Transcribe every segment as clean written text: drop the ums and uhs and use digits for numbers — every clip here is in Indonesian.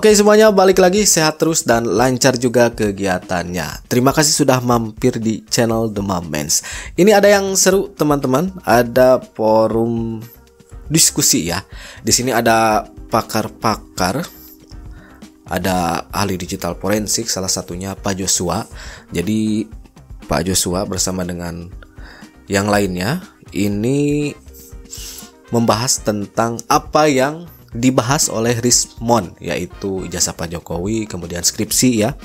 Oke semuanya, balik lagi, sehat terus dan lancar juga kegiatannya. Terima kasih sudah mampir di channel The Moments. Ini ada yang seru teman-teman, ada forum diskusi ya. Di sini ada pakar-pakar, ada ahli digital forensik, salah satunya Pak Joshua. Jadi Pak Joshua bersama dengan yang lainnya ini membahas tentang apa yang dibahas oleh Rismond, yaitu ijazah Pak Jokowi, kemudian skripsi ya,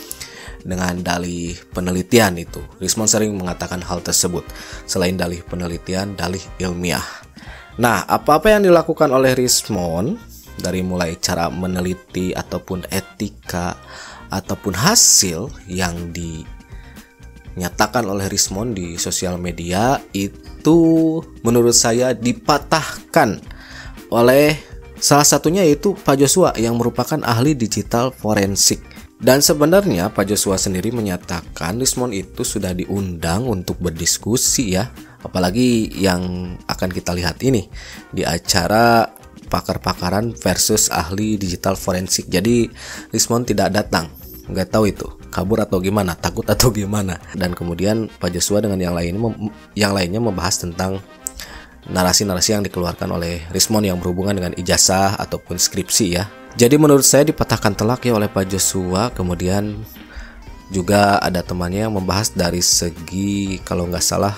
dengan dalih penelitian itu. Rismond sering mengatakan hal tersebut. Selain dalih penelitian, dalih ilmiah. Nah, apa-apa yang dilakukan oleh Rismond, dari mulai cara meneliti ataupun etika ataupun hasil yang dinyatakan oleh Rismond di sosial media, itu menurut saya dipatahkan oleh salah satunya yaitu Pak Joshua yang merupakan ahli digital forensik. Dan sebenarnya Pak Joshua sendiri menyatakan Rismond itu sudah diundang untuk berdiskusi ya. Apalagi yang akan kita lihat ini di acara pakar-pakaran versus ahli digital forensik. Jadi Rismond tidak datang. Nggak tahu itu kabur atau gimana, takut atau gimana. Dan kemudian Pak Joshua dengan yang lainnya membahas tentang narasi-narasi yang dikeluarkan oleh Rismond yang berhubungan dengan ijazah ataupun skripsi ya. Jadi menurut saya dipatahkan telak ya oleh Pak Joshua. Kemudian juga ada temannya yang membahas dari segi kalau nggak salah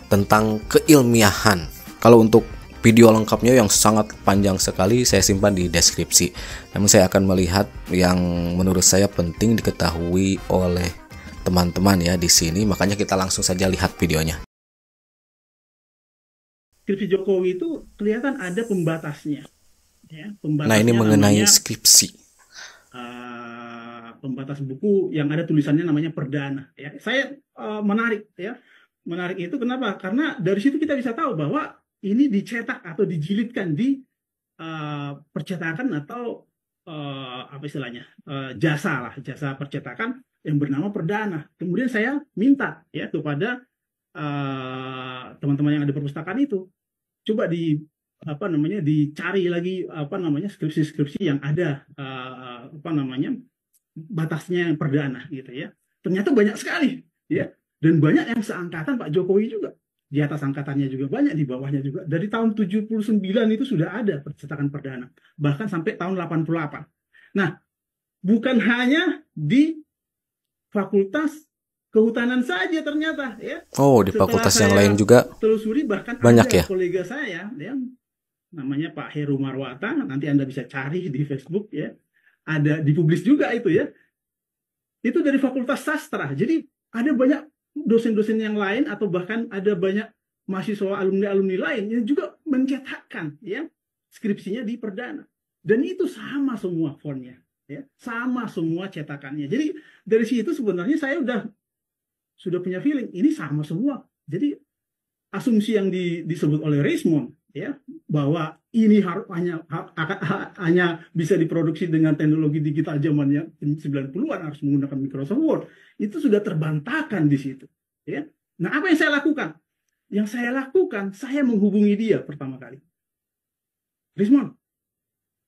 tentang keilmiahan. Kalau untuk video lengkapnya yang sangat panjang sekali saya simpan di deskripsi. Namun saya akan melihat yang menurut saya penting diketahui oleh teman-teman ya di sini. Makanya kita langsung saja lihat videonya. Skripsi Jokowi itu kelihatan ada pembatasnya. Ya, nah ini mengenai namanya, skripsi. Pembatas buku yang ada tulisannya namanya perdana. Ya, saya menarik ya. Menarik itu kenapa? Karena dari situ kita bisa tahu bahwa ini dicetak atau dijilidkan di percetakan atau apa istilahnya jasa percetakan yang bernama perdana. Kemudian saya minta ya kepada teman-teman yang ada di perpustakaan itu coba dicari lagi skripsi-skripsi yang ada batasnya perdana gitu ya. Ternyata banyak sekali ya, dan banyak yang seangkatan Pak Jokowi juga. Di atas angkatannya juga banyak, di bawahnya juga. Dari tahun 79 itu sudah ada percetakan perdana, bahkan sampai tahun 88. Nah, bukan hanya di Fakultas Kehutanan saja ternyata ya. Oh, di fakultas yang lain juga telusuri, bahkan banyak ada ya kolega saya ya, namanya Pak Heru Marwata, nanti Anda bisa cari di Facebook ya. Ada dipublis juga itu ya. Itu dari Fakultas Sastra. Jadi ada banyak dosen-dosen yang lain atau bahkan ada banyak mahasiswa alumni-alumni lain yang juga mencetakkan ya skripsinya di perdana. Dan itu sama semua fontnya ya, sama semua cetakannya. Jadi dari situ sebenarnya saya sudah punya feeling ini sama semua. Jadi asumsi yang disebut oleh Rismond ya bahwa ini hanya bisa diproduksi dengan teknologi digital zamannya 90-an harus menggunakan Microsoft Word, itu sudah terbantahkan di situ ya. Nah, apa yang saya lakukan? Yang saya lakukan, saya menghubungi dia pertama kali. Rismond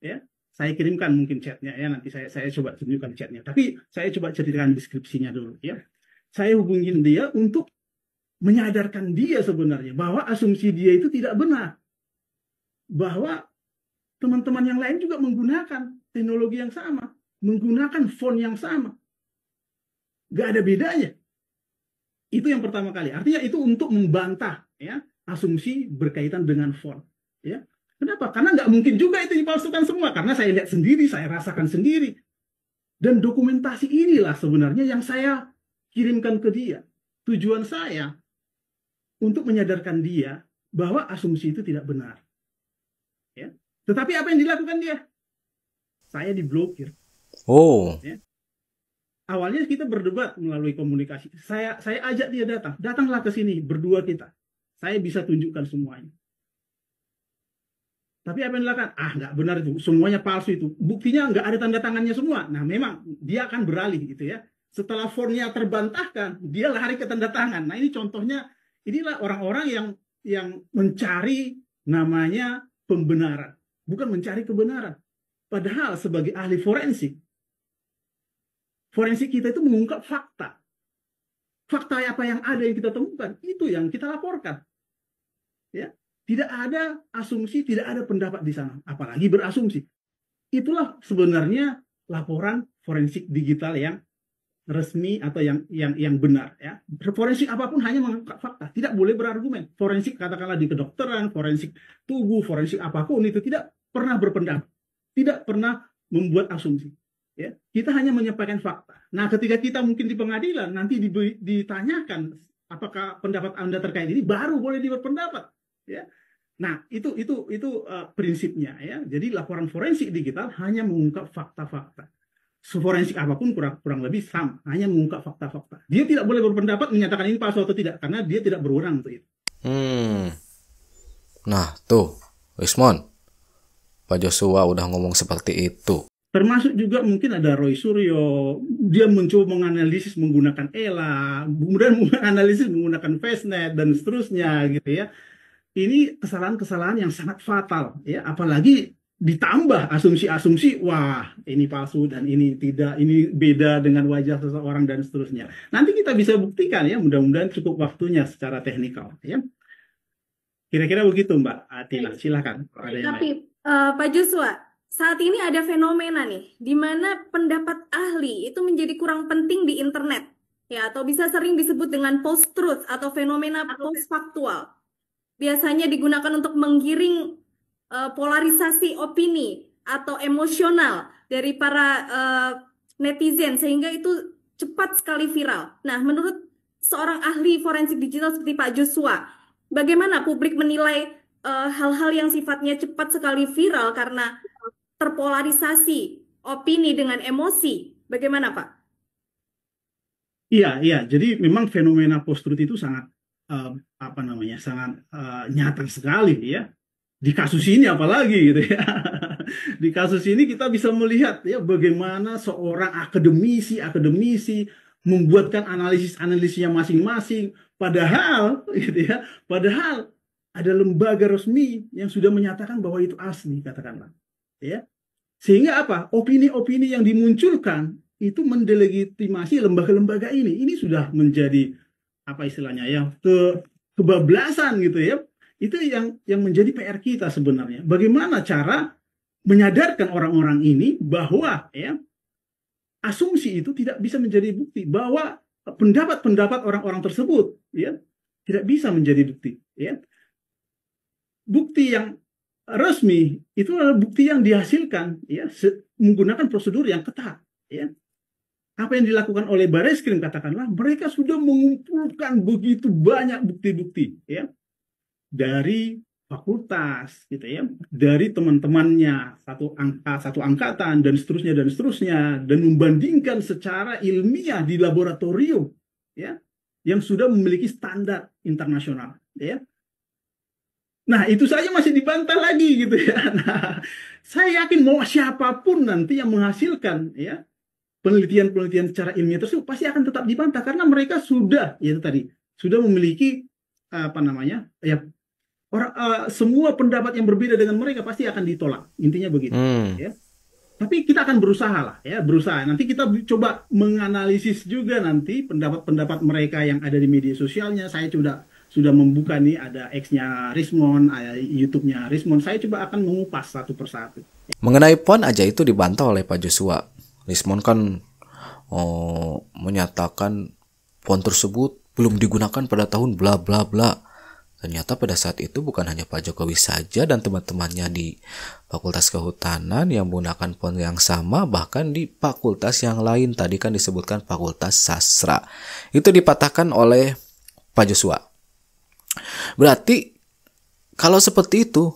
ya, saya kirimkan mungkin chatnya ya, nanti saya coba tunjukkan chatnya, tapi saya coba ceritakan deskripsinya dulu ya. Saya hubungin dia untuk menyadarkan dia sebenarnya bahwa asumsi dia itu tidak benar. Bahwa teman-teman yang lain juga menggunakan teknologi yang sama, menggunakan font yang sama. Gak ada bedanya. Itu yang pertama kali. Artinya itu untuk membantah ya asumsi berkaitan dengan font. Ya. Kenapa? Karena nggak mungkin juga itu dipalsukan semua. Karena saya lihat sendiri, saya rasakan sendiri. Dan dokumentasi inilah sebenarnya yang saya kirimkan ke dia. Tujuan saya untuk menyadarkan dia bahwa asumsi itu tidak benar. Ya. Tetapi apa yang dilakukan dia? Saya diblokir. Oh. Ya. Awalnya kita berdebat melalui komunikasi. Saya ajak dia datang. Datanglah ke sini, berdua kita. Saya bisa tunjukkan semuanya. Tapi apa yang dilakukan? Nggak benar itu. Semuanya palsu itu. Buktinya nggak ada tanda tangannya semua. Nah, memang dia akan beralih gitu ya. Setelah fontnya terbantahkan, dia lari ke tanda tangan. Nah, ini contohnya, inilah orang-orang yang mencari namanya pembenaran. Bukan mencari kebenaran. Padahal sebagai ahli forensik kita itu mengungkap fakta. Fakta apa yang ada yang kita temukan, itu yang kita laporkan. Ya, tidak ada asumsi, tidak ada pendapat di sana, apalagi berasumsi. Itulah sebenarnya laporan forensik digital yang resmi atau yang benar, ya. Forensik apapun hanya mengungkap fakta, tidak boleh berargumen. Forensik katakanlah di kedokteran, forensik tubuh, forensik apapun itu tidak pernah berpendapat, tidak pernah membuat asumsi. Ya, kita hanya menyampaikan fakta. Nah, ketika kita mungkin di pengadilan nanti ditanyakan apakah pendapat Anda terkait ini, baru boleh berpendapat. Ya, nah itu prinsipnya, ya. Jadi laporan forensik digital hanya mengungkap fakta-fakta. Forensik apapun kurang lebih sama, hanya mengungkap fakta-fakta. Dia tidak boleh berpendapat menyatakan ini palsu atau tidak, karena dia tidak berwenang untuk itu. Nah tuh, Rismon, Pak Joshua udah ngomong seperti itu. Termasuk juga mungkin ada Roy Suryo, dia mencoba menganalisis menggunakan ELA, kemudian menganalisis menggunakan Fastnet dan seterusnya, gitu ya. Ini kesalahan-kesalahan yang sangat fatal, ya. Apalagi ditambah asumsi-asumsi, wah ini palsu dan ini tidak, ini beda dengan wajah seseorang dan seterusnya. Nanti kita bisa buktikan, ya, mudah-mudahan cukup waktunya secara teknikal, ya. Kira-kira begitu Mbak Atila, silakan. Tapi Pak Joshua, saat ini ada fenomena nih, di mana pendapat ahli itu menjadi kurang penting di internet, ya, atau bisa sering disebut dengan post-truth atau fenomena post-faktual. Biasanya digunakan untuk menggiring polarisasi opini atau emosional dari para netizen, sehingga itu cepat sekali viral. Nah, menurut seorang ahli forensik digital seperti Pak Joshua, bagaimana publik menilai hal-hal yang sifatnya cepat sekali viral karena terpolarisasi opini dengan emosi? Bagaimana, Pak? Iya. Jadi memang fenomena post-truth itu sangat sangat nyata sekali, ya. Di kasus ini apalagi, gitu ya. Di kasus ini kita bisa melihat, ya, bagaimana seorang akademisi membuatkan analisisnya masing-masing, padahal, gitu ya, padahal ada lembaga resmi yang sudah menyatakan bahwa itu asli, katakanlah, ya. Sehingga apa? Opini-opini yang dimunculkan itu mendelegitimasi lembaga-lembaga ini. Ini sudah menjadi apa istilahnya, ya, kebablasan, gitu ya. Itu yang menjadi PR kita sebenarnya. Bagaimana cara menyadarkan orang-orang ini bahwa, ya, asumsi itu tidak bisa menjadi bukti, bahwa pendapat-pendapat orang-orang tersebut, ya, tidak bisa menjadi bukti, ya. Bukti yang resmi itu adalah bukti yang dihasilkan, ya, menggunakan prosedur yang ketat, ya. Apa yang dilakukan oleh Bareskrim, katakanlah, mereka sudah mengumpulkan begitu banyak bukti-bukti, ya, dari fakultas, gitu ya, dari teman-temannya, satu angkatan dan seterusnya, dan membandingkan secara ilmiah di laboratorium, ya, yang sudah memiliki standar internasional, ya. Nah, itu saja masih dibantah lagi, gitu ya. Nah, saya yakin mau siapapun nanti yang menghasilkan, ya, penelitian-penelitian secara ilmiah tersebut pasti akan tetap dibantah, karena mereka sudah, ya, itu tadi, sudah memiliki ya, semua pendapat yang berbeda dengan mereka pasti akan ditolak. Intinya begitu, ya. Tapi kita akan berusaha lah, ya, berusaha. Nanti kita coba menganalisis juga nanti pendapat-pendapat mereka yang ada di media sosialnya. Saya sudah membuka nih, ada X-nya Rismon, ada YouTube-nya Rismon. Saya coba akan mengupas satu persatu. Mengenai PON aja itu dibantah oleh Pak Joshua. Rismon kan menyatakan PON tersebut belum digunakan pada tahun bla bla bla. Ternyata pada saat itu bukan hanya Pak Jokowi saja dan teman-temannya di Fakultas Kehutanan yang menggunakan PON yang sama, bahkan di fakultas yang lain. Tadi kan disebutkan Fakultas Sastra. Itu dipatahkan oleh Pak Joshua. Berarti kalau seperti itu,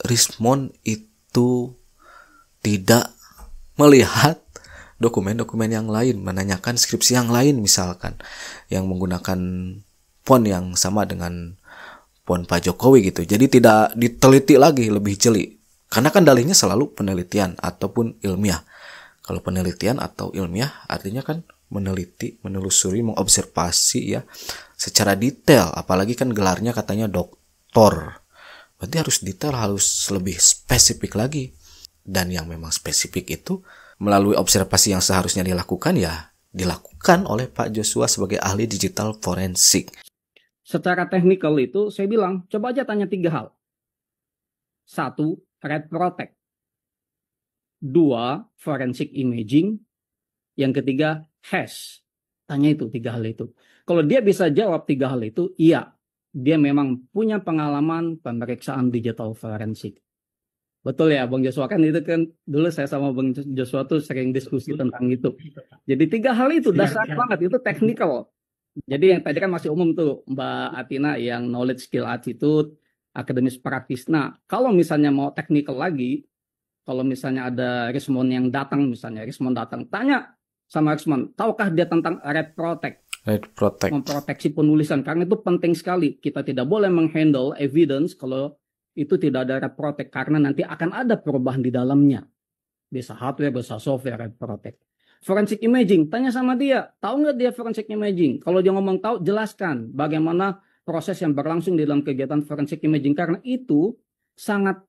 Rismon itu tidak melihat dokumen-dokumen yang lain, menanyakan skripsi yang lain misalkan, yang menggunakan PON yang sama dengan PON Pak Jokowi gitu. Jadi tidak diteliti lagi lebih jeli. Karena kan dalihnya selalu penelitian ataupun ilmiah. Kalau penelitian atau ilmiah artinya kan meneliti, menelusuri, mengobservasi, ya, secara detail. Apalagi kan gelarnya katanya doktor. Berarti harus detail, harus lebih spesifik lagi. dan yang memang spesifik itu melalui observasi yang seharusnya dilakukan ya dilakukan oleh Pak Joshua sebagai ahli digital forensik. Secara teknikal itu saya bilang, coba aja tanya 3 hal. 1, red protect. 2, forensic imaging. Yang ketiga, hash. Tanya itu 3 hal itu. Kalau dia bisa jawab 3 hal itu, iya. Dia memang punya pengalaman pemeriksaan digital forensik. Betul ya Bang Joshua, kan itu kan dulu saya sama Bang Joshua tuh sering diskusi tentang itu. Jadi 3 hal itu dasar banget, itu teknikal. Jadi yang tadi kan masih umum tuh Mbak Atina yang knowledge, skill, attitude, akademis, praktis. Nah kalau misalnya mau teknikal lagi, kalau misalnya ada Rismon yang datang, misalnya Rismon datang, tanya sama Rismon, tahukah dia tentang red protect? Red protect. Memproteksi penulisan, karena itu penting sekali. Kita tidak boleh menghandle evidence kalau itu tidak ada red protect, karena nanti akan ada perubahan di dalamnya. Bisa hardware, bisa software, red protect. Forensic imaging, tanya sama dia, tahu nggak dia forensic imaging? Kalau dia ngomong tahu, jelaskan bagaimana proses yang berlangsung di dalam kegiatan forensic imaging, karena itu sangat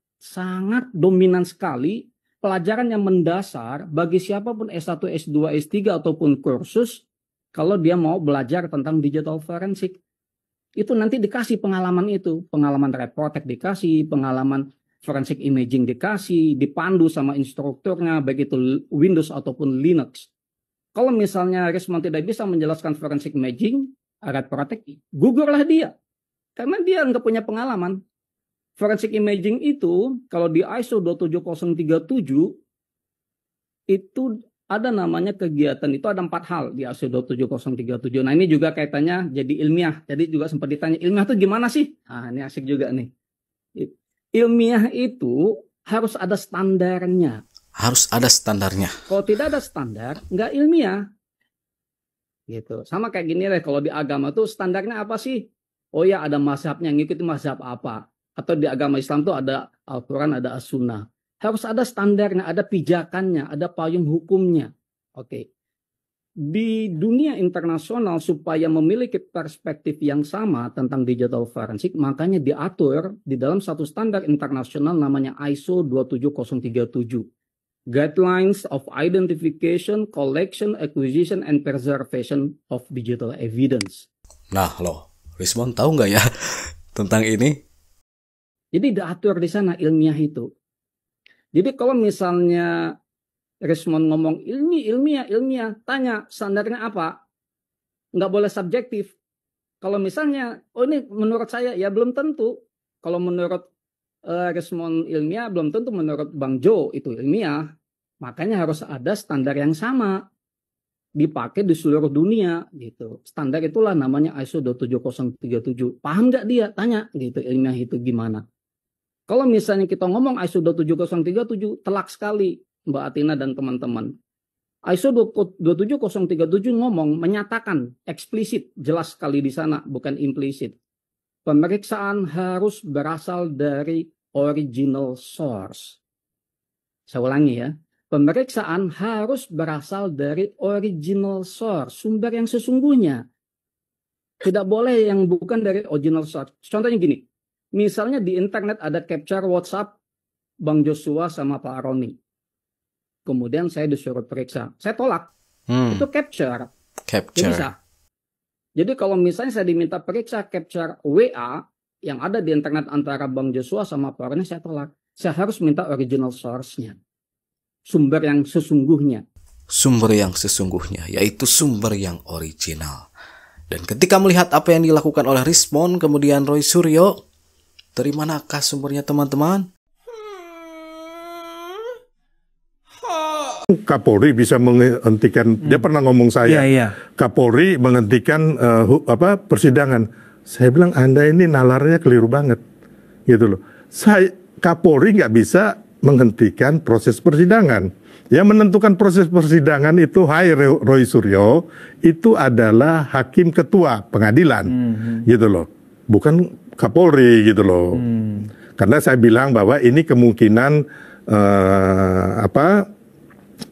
dominan sekali, pelajaran yang mendasar bagi siapapun S1, S2, S3 ataupun kursus kalau dia mau belajar tentang digital forensik. Itu nanti dikasih pengalaman itu, pengalaman red protect dikasih, pengalaman forensic imaging dikasih, dipandu sama instrukturnya, baik itu Windows ataupun Linux. Kalau misalnya Rismon tidak bisa menjelaskan forensic imaging, red protect, gugurlah dia. Karena dia nggak punya pengalaman. Forensic imaging itu, kalau di ISO 27037, itu ada namanya kegiatan, itu ada 4 hal di ISO 27037. Nah ini juga kaitannya jadi ilmiah. Jadi juga sempat ditanya, ilmiah itu gimana sih? Nah ini asik juga nih. Ilmiah itu harus ada standarnya. Harus ada standarnya. Kalau tidak ada standar, nggak ilmiah. Gitu. Sama kayak gini deh, kalau di agama tuh standarnya apa sih? Oh ya ada mazhabnya, ngikuti mazhab apa? Atau di agama Islam tuh ada Al-Quran, ada As-Sunnah. Harus ada standarnya, ada pijakannya, ada payung hukumnya. Oke. Di dunia internasional supaya memiliki perspektif yang sama tentang digital forensik, makanya diatur di dalam satu standar internasional namanya ISO 27037. Guidelines of Identification, Collection, Acquisition, and Preservation of Digital Evidence. Nah loh, Rismon tahu nggak ya tentang ini? Jadi diatur di sana ilmiah itu. Jadi kalau misalnya Rismon ngomong ilmiah, tanya standarnya apa? Nggak boleh subjektif. Kalau misalnya, oh ini menurut saya, ya belum tentu. Kalau menurut Rismon ilmiah, belum tentu menurut Bang Jo itu ilmiah. Makanya harus ada standar yang sama. Dipakai di seluruh dunia. Gitu. Standar itulah namanya ISO 27037. Paham nggak dia? Tanya gitu ilmiah itu gimana. Kalau misalnya kita ngomong ISO 27037, telak sekali Mbak Atina dan teman-teman. ISO 27037 ngomong, menyatakan eksplisit, jelas sekali di sana, bukan implisit. Pemeriksaan harus berasal dari original source. Saya ulangi ya. Pemeriksaan harus berasal dari original source, sumber yang sesungguhnya. Tidak boleh yang bukan dari original source. Contohnya gini. Misalnya di internet ada capture WhatsApp Bang Joshua sama Pak Roni. Kemudian saya disuruh periksa. Saya tolak. Itu capture. Jadi bisa. Jadi kalau misalnya saya diminta periksa capture WA yang ada di internet antara Bang Joshua sama Pak Roni, saya tolak. Saya harus minta original source-nya. Sumber yang sesungguhnya. Sumber yang sesungguhnya, yaitu sumber yang original. Dan ketika melihat apa yang dilakukan oleh Rismon, kemudian Roy Suryo, dari manakah sumbernya teman-teman? Kapolri bisa menghentikan, dia pernah ngomong saya, Kapolri menghentikan persidangan. Saya bilang Anda ini nalarnya keliru banget, gitu loh. Kapolri nggak bisa menghentikan proses persidangan. Yang menentukan proses persidangan itu, Roy Suryo, itu adalah hakim ketua pengadilan, gitu loh. Bukan Kapolri gitu loh. Karena saya bilang bahwa ini kemungkinan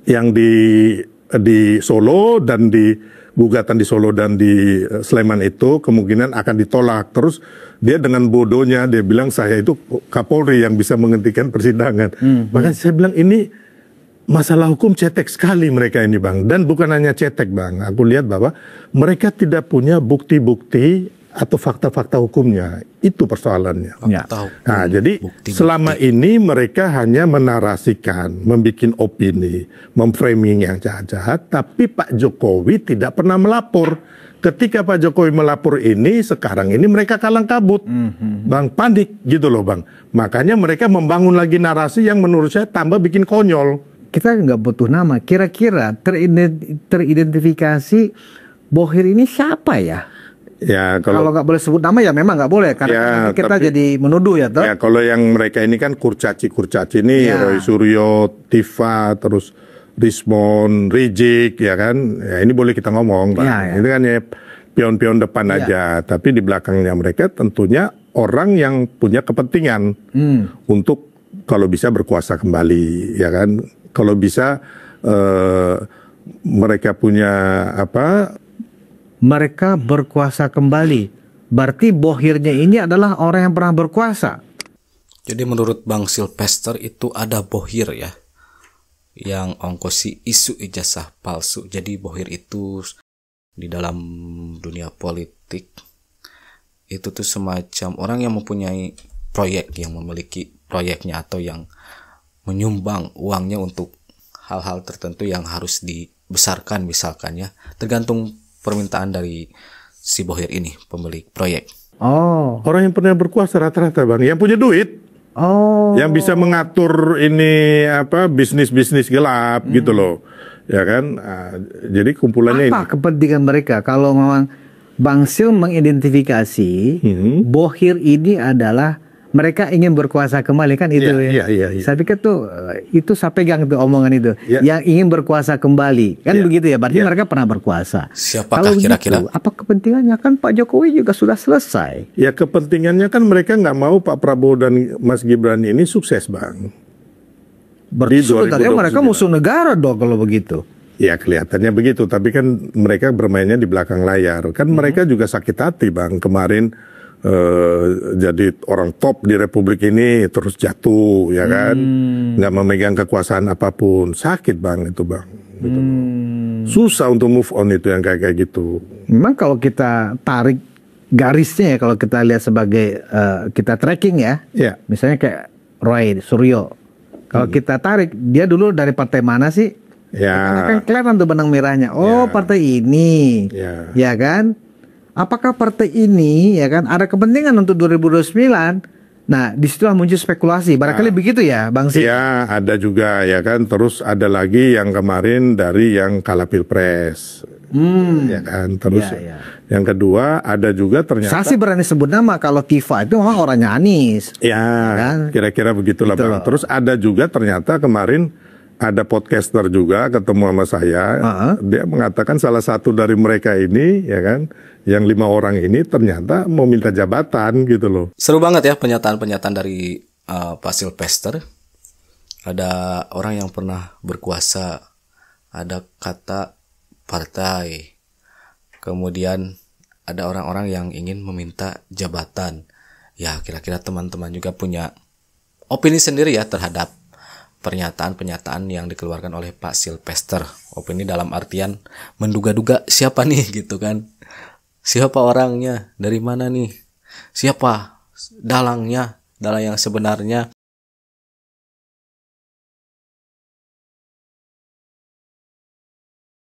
yang di Solo dan di gugatan di Solo dan di Sleman itu kemungkinan akan ditolak. Terus dia dengan bodohnya dia bilang saya itu Kapolri yang bisa menghentikan persidangan. Bahkan saya bilang ini masalah hukum cetek sekali mereka ini Bang. Dan bukan hanya cetek Bang. Aku lihat bahwa mereka tidak punya bukti-bukti atau fakta-fakta hukumnya. Itu persoalannya. Nah, jadi selama ini mereka hanya menarasikan, membuat opini, memframing yang jahat-jahat, tapi Pak Jokowi tidak pernah melapor. Ketika Pak Jokowi melapor ini, sekarang ini mereka kalang kabut. Bang, panik gitu loh Bang. Makanya mereka membangun lagi narasi yang menurut saya tambah bikin konyol. Kita nggak butuh nama. Kira-kira teridentifikasi Bohir ini siapa ya? Ya, kalau nggak boleh sebut nama ya memang nggak boleh karena kita jadi menuduh ya toh. Ya kalau yang mereka ini kan kurcaci ini Roy Suryo, Tifa, terus Rismon, Rijik ya kan. Ya ini boleh kita ngomong Bang. Itu kan ya pion-pion depan aja. Tapi di belakangnya mereka tentunya orang yang punya kepentingan untuk kalau bisa berkuasa kembali ya kan. Kalau bisa mereka punya apa? Mereka berkuasa kembali. Berarti Bohirnya ini adalah orang yang pernah berkuasa. Jadi menurut Bang Sylvester itu ada Bohir ya, yang ongkosi isu ijazah palsu. Jadi Bohir itu di dalam dunia politik itu tuh semacam orang yang mempunyai proyek, yang memiliki proyeknya atau yang menyumbang uangnya untuk hal-hal tertentu yang harus dibesarkan misalkan ya, tergantung permintaan dari si Bohir ini, pemilik proyek. Oh, orang yang pernah berkuasa rata-rata Bang, yang punya duit. Oh, yang bisa mengatur ini apa bisnis-bisnis gelap gitu loh, ya kan? Jadi kumpulannya apa ini. Kepentingan mereka kalau memang Bang Sil mengidentifikasi Bohir ini adalah mereka ingin berkuasa kembali kan itu ya. Saya pikir tuh itu saya pegang tuh omongan itu. Yang ingin berkuasa kembali kan begitu ya. Berarti mereka pernah berkuasa. Siapakah kira-kira? Gitu, apa kepentingannya kan Pak Jokowi juga sudah selesai. Ya kepentingannya kan mereka nggak mau Pak Prabowo dan Mas Gibran ini sukses Bang. Berarti sebenarnya mereka musuh negara dong kalau begitu. Ya kelihatannya begitu. Tapi kan mereka bermainnya di belakang layar. Kan mereka juga sakit hati Bang kemarin. Jadi orang top di Republik ini terus jatuh ya kan, nggak memegang kekuasaan apapun, sakit Bang itu Bang, gitu. Susah untuk move on itu yang kayak gitu. Memang kalau kita tarik garisnya ya, kalau kita lihat sebagai kita tracking ya, misalnya kayak Roy Suryo, kalau kita tarik dia dulu dari partai mana sih? Ya. Kan kelihatan tuh benang merahnya. Oh partai ini, ya kan? Apakah partai ini ya kan ada kepentingan untuk 2029? Nah, disitulah muncul spekulasi. Barangkali begitu ya, Bang Sil. Ya, ada juga ya kan. Terus ada lagi yang kemarin dari yang kalah Pilpres. Ya kan. Terus yang kedua ada juga ternyata. Saya sih berani sebut nama kalau Tifa itu memang orangnya Anies. Ya, kan? Kira-kira begitulah gitu Bang. Terus ada juga ternyata kemarin ada podcaster juga ketemu sama saya. Dia mengatakan salah satu dari mereka ini ya kan, yang 5 orang ini ternyata mau minta jabatan gitu loh. Seru banget ya pernyataan-pernyataan dari Pak Sylvester. Ada orang yang pernah berkuasa, ada kata partai, kemudian ada orang-orang yang ingin meminta jabatan. Ya kira-kira teman-teman juga punya opini sendiri ya terhadap pernyataan-pernyataan yang dikeluarkan oleh Pak Sylvester. Opini dalam artian menduga-duga siapa nih gitu kan. Siapa orangnya, dari mana nih, siapa dalangnya, dalang yang sebenarnya.